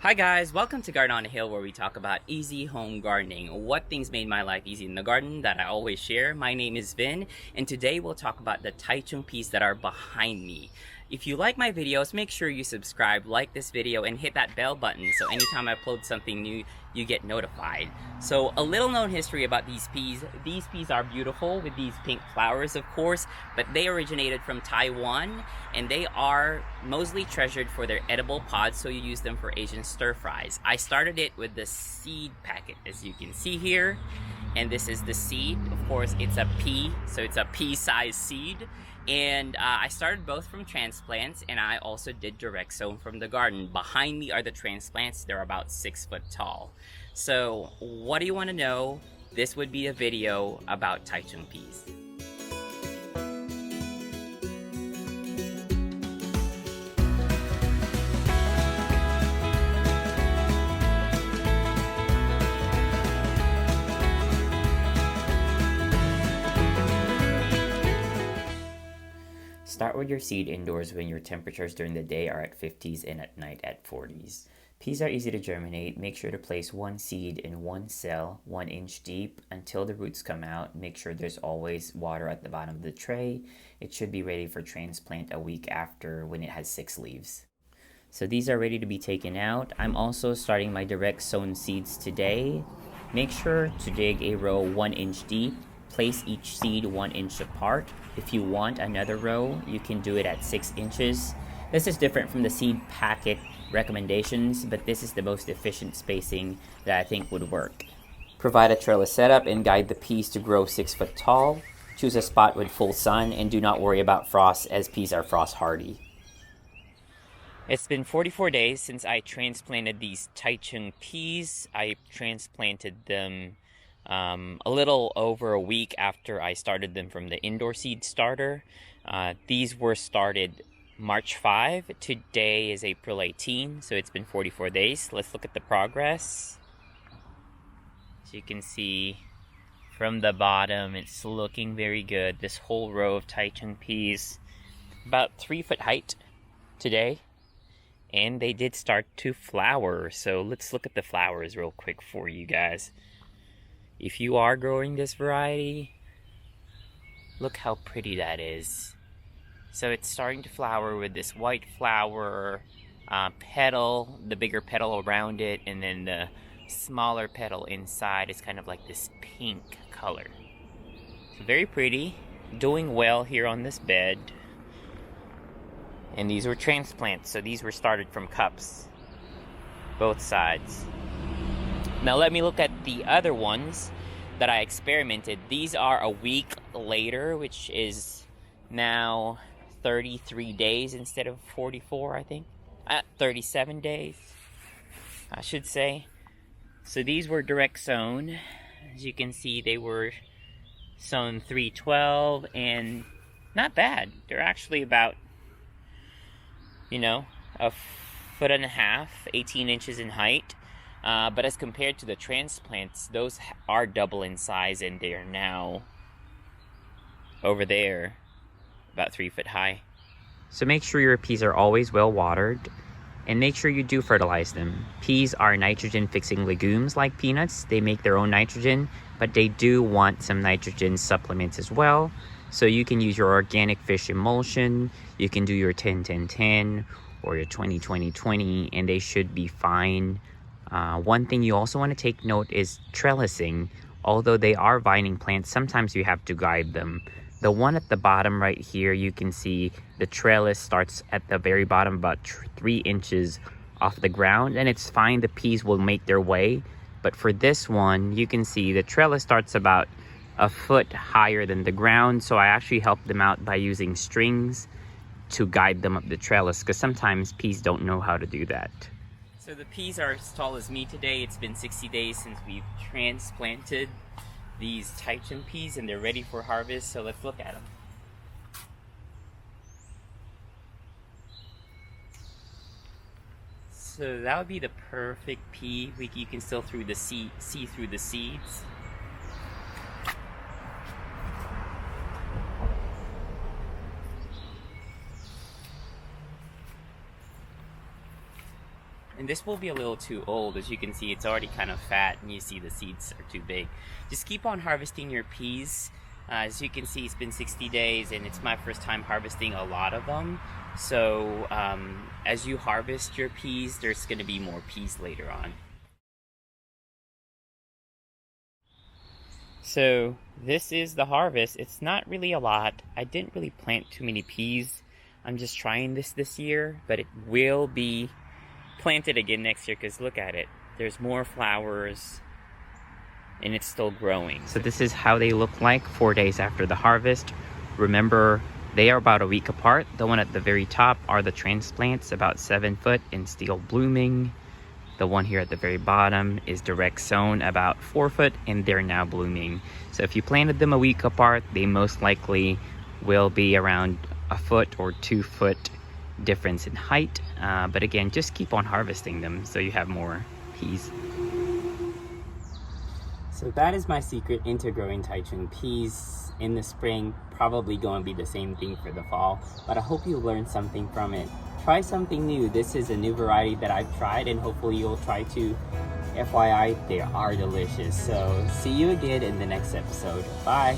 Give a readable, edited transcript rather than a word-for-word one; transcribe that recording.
Hi guys, welcome to Garden on a Hill, where we talk about easy home gardening, what things made my life easy in the garden that I always share. My name is Vin, and today we'll talk about the Taichung peas that are behind me. If you like my videos, make sure you subscribe, like this video, and hit that bell button so anytime I upload something new, you get notified. So a little known history about these peas. These peas are beautiful with these pink flowers, of course, but they originated from Taiwan, and they are mostly treasured for their edible pods, so you use them for Asian stir fries. I started it with the seed packet, as you can see here, and this is the seed. Of course, it's a pea, so it's a pea-sized seed. And I started both from transplants, and I also did direct sown from the garden. Behind me are the transplants. They're about 6 foot tall. So what do you want to know? This would be a video about Taichung peas. Start with your seed indoors when your temperatures during the day are at 50s and at night at 40s. Peas are easy to germinate. Make sure to place one seed in one cell 1 inch deep until the roots come out. Make sure there's always water at the bottom of the tray. It should be ready for transplant a week after when it has 6 leaves. So these are ready to be taken out. I'm also starting my direct sown seeds today. Make sure to dig a row 1 inch deep. Place each seed 1 inch apart. If you want another row, you can do it at 6 inches. This is different from the seed packet recommendations, but this is the most efficient spacing that I think would work. Provide a trellis setup and guide the peas to grow 6 foot tall. Choose a spot with full sun and do not worry about frost, as peas are frost hardy. It's been 44 days since I transplanted these Taichung peas. I transplanted them a little over a week after I started them from the indoor seed starter. These were started March 5. Today is April 18, so it's been 44 days. Let's look at the progress. As you can see from the bottom, it's looking very good. This whole row of Taichung peas, about 3 foot height today. And they did start to flower, so let's look at the flowers real quick for you guys. If you are growing this variety, look how pretty that is. So it's starting to flower with this white flower petal, the bigger petal around it, and then the smaller petal inside is kind of like this pink color. So very pretty, doing well here on this bed. And these were transplants, so these were started from cups, both sides. Now let me look at the other ones that I experimented. These are a week later, which is now 33 days instead of 44, I think. 37 days, I should say. So these were direct sown. As you can see, they were sown 312, and not bad. They're actually about, a foot and a half, 18 inches in height. But as compared to the transplants, those are double in size, and they are now over there about 3 foot high. So make sure your peas are always well watered, and make sure you do fertilize them. Peas are nitrogen fixing legumes like peanuts. They make their own nitrogen, but they do want some nitrogen supplements as well. So you can use your organic fish emulsion, you can do your 10-10-10 or your 20-20-20, and they should be fine. One thing you also want to take note is trellising. Although they are vining plants, sometimes you have to guide them. The one at the bottom right here, you can see the trellis starts at the very bottom, about 3 inches off the ground, and it's fine, the peas will make their way. But for this one, you can see the trellis starts about a foot higher than the ground, so I actually helped them out by using strings to guide them up the trellis, because sometimes peas don't know how to do that. So the peas are as tall as me today. It's been 60 days since we've transplanted these Taichung peas, and they're ready for harvest, so let's look at them. So that would be the perfect pea. You can still see through the seeds. And this will be a little too old. As you can see, it's already kind of fat, and you see the seeds are too big. Just keep on harvesting your peas. As you can see, it's been 60 days, and it's my first time harvesting a lot of them. So as you harvest your peas, there's going to be more peas later on. So this is the harvest. It's not really a lot. I didn't really plant too many peas. I'm just trying this year, but it will be planted again next year, because look at it. There's more flowers and it's still growing. So this is how they look like 4 days after the harvest. Remember, they are about a week apart. The one at the very top are the transplants, about 7 foot and still blooming. The one here at the very bottom is direct sown, about 4 foot, and they're now blooming. So if you planted them a week apart, they most likely will be around a foot or 2 foot difference in height. But again, just keep on harvesting them so you have more peas. So that is my secret into growing Taichung peas in the spring. Probably going to be the same thing for the fall, but I hope you learned something from it. Try something new. This is a new variety that I've tried, and hopefully you'll try too. FYI, they are delicious. So see you again in the next episode. Bye.